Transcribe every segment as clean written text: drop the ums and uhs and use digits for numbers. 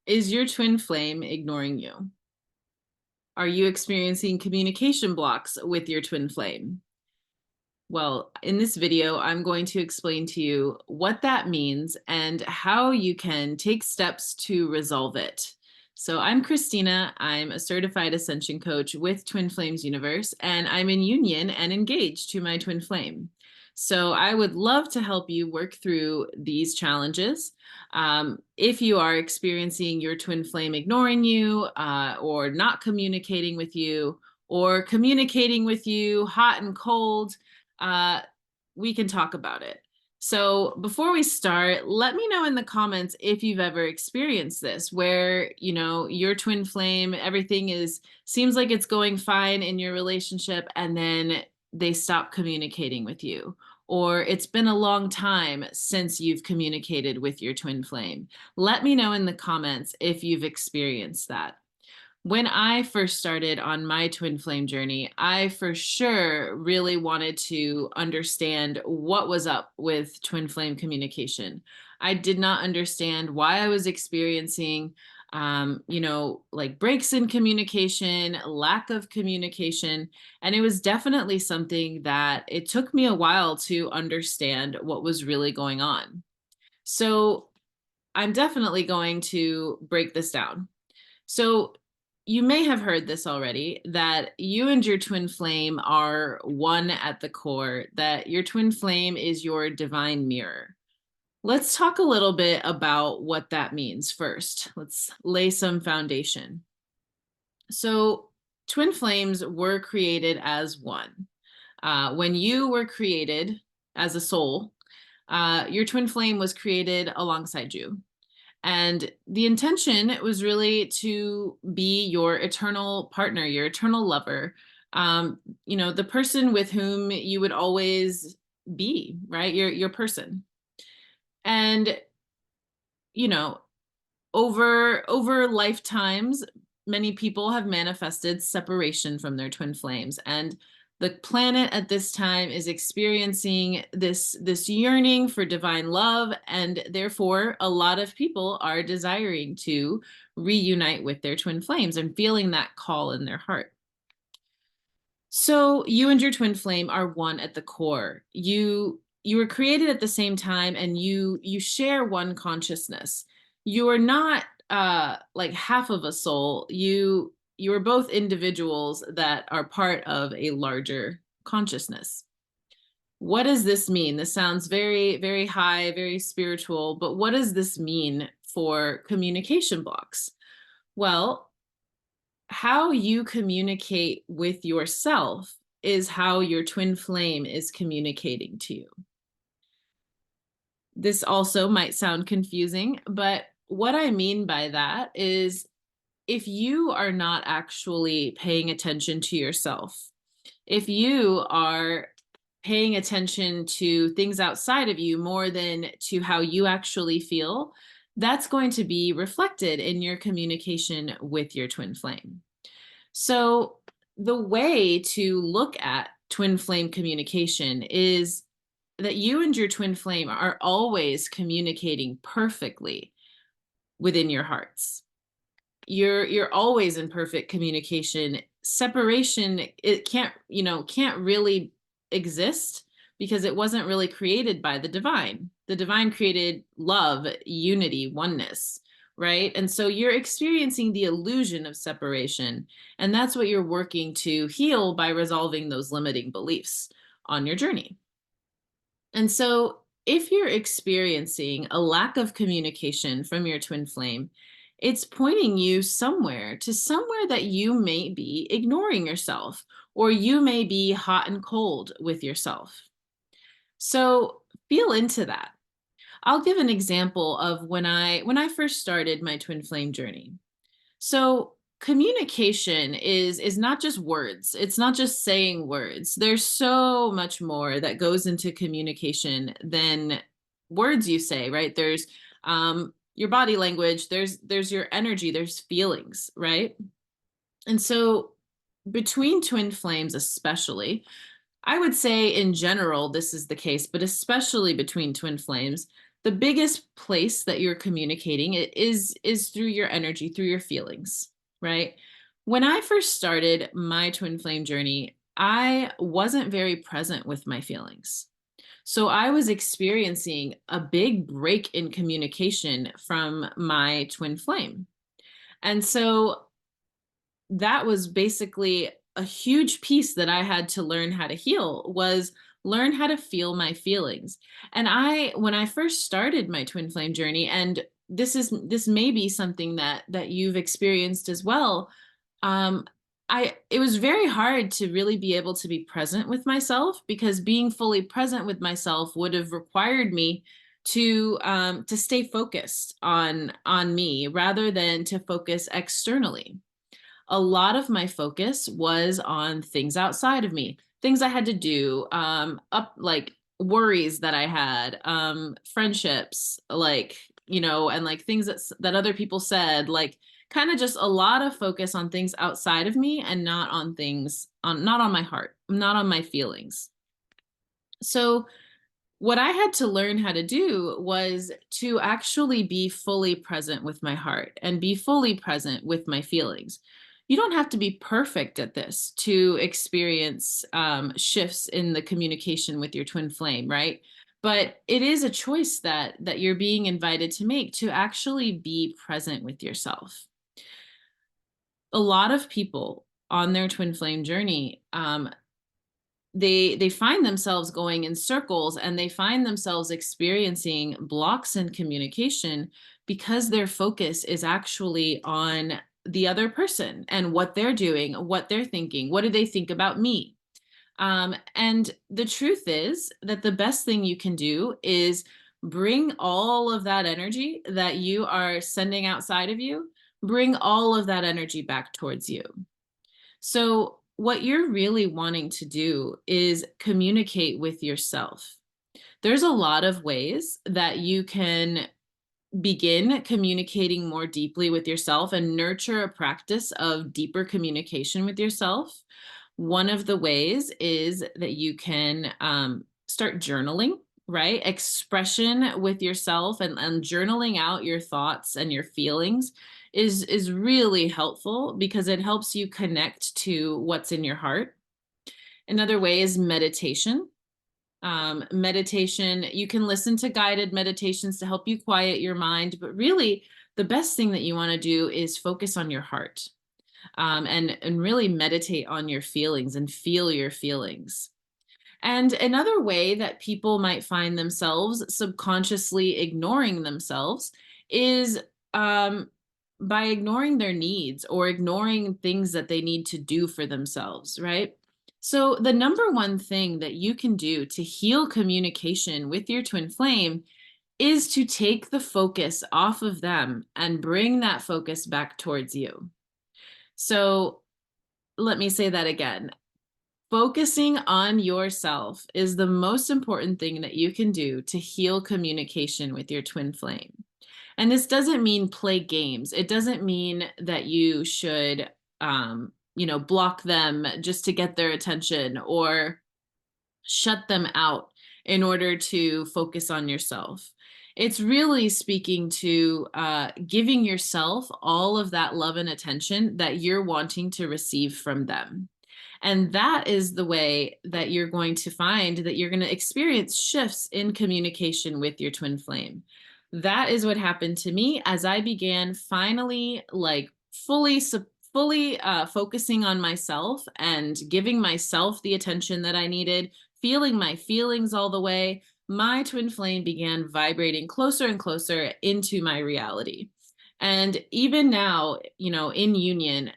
Is your twin flame ignoring you? Are you experiencing communication blocks with your twin flame? Well, in this video, I'm going to explain to you what that means and how you can take steps to resolve it. So I'm Christina. I'm a certified ascension coach with Twin Flames Universe, and I'm in union and engaged to my twin flame. So I would love to help you work through these challenges. If you are experiencing your twin flame ignoring you or not communicating with you, or communicating with you hot and cold, uh, we can talk about it. So before we start, let me know in the comments if you've ever experienced this, where, your twin flame, everything seems like it's going fine in your relationship, and then they stop communicating with you. Or it's been a long time since you've communicated with your twin flame. Let me know in the comments if you've experienced that. When I first started on my twin flame journey, I for sure really wanted to understand what was up with twin flame communication. I did not understand why I was experiencing, like breaks in communication, lack of communication. And it was definitely something that it took me a while to understand what was really going on. So I'm definitely going to break this down. So you may have heard this already, that you and your twin flame are one at the core, that your twin flame is your divine mirror. Let's talk a little bit about what that means first. Let's lay some foundation. So twin flames were created as one. When you were created as a soul, your twin flame was created alongside you. And the intention was really to be your eternal partner, your eternal lover, the person with whom you would always be, right? Your person. And, you know, over lifetimes, many people have manifested separation from their twin flames. And the planet at this time is experiencing this yearning for divine love, and therefore a lot of people are desiring to reunite with their twin flames and feeling that call in their heart. So you and your twin flame are one at the core. You were created at the same time, and you share one consciousness. You are not like half of a soul. You are both individuals that are part of a larger consciousness. What does this mean? This sounds very, very high, very spiritual, but what does this mean for communication blocks? Well, how you communicate with yourself is how your twin flame is communicating to you. This also might sound confusing, but what I mean by that is, if you are not actually paying attention to yourself, if you are paying attention to things outside of you more than to how you actually feel, that's going to be reflected in your communication with your twin flame. So the way to look at twin flame communication is that you and your twin flame are always communicating perfectly within your hearts. You're always in perfect communication. Separation, it can't really exist, because it wasn't really created by the divine. The divine created love, unity, oneness, right? And so you're experiencing the illusion of separation, and that's what you're working to heal by resolving those limiting beliefs on your journey. And so if you're experiencing a lack of communication from your twin flame, it's pointing you somewhere that you may be ignoring yourself, or you may be hot and cold with yourself. So feel into that. I'll give an example of when I first started my twin flame journey. So communication is not just words. It's not just saying words. There's so much more that goes into communication than words you say, right? There's your body language, there's your energy, there's feelings, right? And so between twin flames, especially, I would say in general this is the case, but especially between twin flames, the biggest place that you're communicating is through your energy, through your feelings, right? When I first started my twin flame journey, I wasn't very present with my feelings. So I was experiencing a big break in communication from my twin flame. And so that was basically a huge piece that I had to learn how to heal, was learn how to feel my feelings. And when I first started my twin flame journey, and this may be something that you've experienced as well, um, it was very hard to really be able to be present with myself, because being fully present with myself would have required me to stay focused on me rather than to focus externally. A lot of my focus was on things outside of me, things I had to do, up like worries that I had, friendships, like, and like things that other people said, like kind of just a lot of focus on things outside of me and not on my heart, not on my feelings. So what I had to learn how to do was to actually be fully present with my heart and be fully present with my feelings. You don't have to be perfect at this to experience shifts in the communication with your twin flame, right? But it is a choice that you're being invited to make, to actually be present with yourself. A lot of people on their twin flame journey, they find themselves going in circles, and they find themselves experiencing blocks in communication because their focus is actually on the other person and what they're doing, what they're thinking, what do they think about me. And the truth is that the best thing you can do is bring all of that energy that you are sending outside of you, bring all of that energy back towards you. So, what you're really wanting to do is communicate with yourself. There's a lot of ways that you can begin communicating more deeply with yourself and nurture a practice of deeper communication with yourself. One of the ways is that you can start journaling, right? Expression with yourself, and journaling out your thoughts and your feelings is really helpful, because it helps you connect to what's in your heart. Another way is meditation. Meditation, you can listen to guided meditations to help you quiet your mind, but really the best thing that you want to do is focus on your heart, and really meditate on your feelings and feel your feelings. And another way that people might find themselves subconsciously ignoring themselves is by ignoring their needs or ignoring things that they need to do for themselves, right? So, the number one thing that you can do to heal communication with your twin flame is to take the focus off of them and bring that focus back towards you. So, let me say that again. Focusing on yourself is the most important thing that you can do to heal communication with your twin flame. And this doesn't mean play games. It doesn't mean that you should, block them just to get their attention, or shut them out in order to focus on yourself. It's really speaking to giving yourself all of that love and attention that you're wanting to receive from them. And that is the way that you're going to find that you're going to experience shifts in communication with your twin flame. That is what happened to me as I began finally, like, fully focusing on myself and giving myself the attention that I needed, feeling my feelings all the way. My twin flame began vibrating closer and closer into my reality. And even now, in union,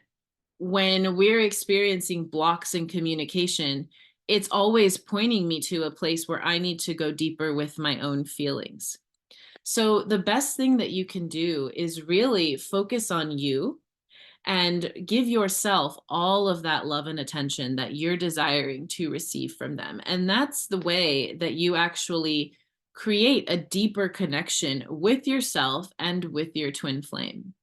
when we're experiencing blocks in communication, it's always pointing me to a place where I need to go deeper with my own feelings. So the best thing that you can do is really focus on you and give yourself all of that love and attention that you're desiring to receive from them. And that's the way that you actually create a deeper connection with yourself and with your twin flame.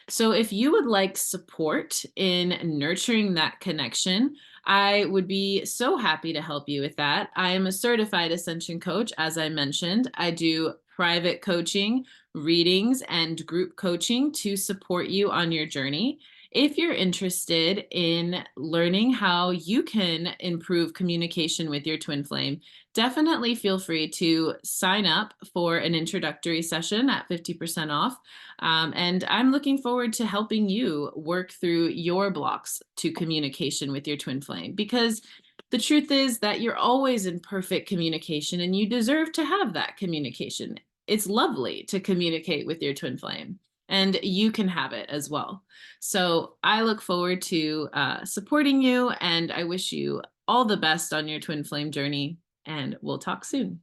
So if you would like support in nurturing that connection, I would be so happy to help you with that. I am a certified ascension coach, as I mentioned. I do private coaching, readings, and group coaching to support you on your journey. If you're interested in learning how you can improve communication with your twin flame, definitely feel free to sign up for an introductory session at 50% off. And I'm looking forward to helping you work through your blocks to communication with your twin flame, because the truth is that you're always in perfect communication and you deserve to have that communication. It's lovely to communicate with your twin flame, and you can have it as well. So I look forward to supporting you, and I wish you all the best on your twin flame journey, and we'll talk soon.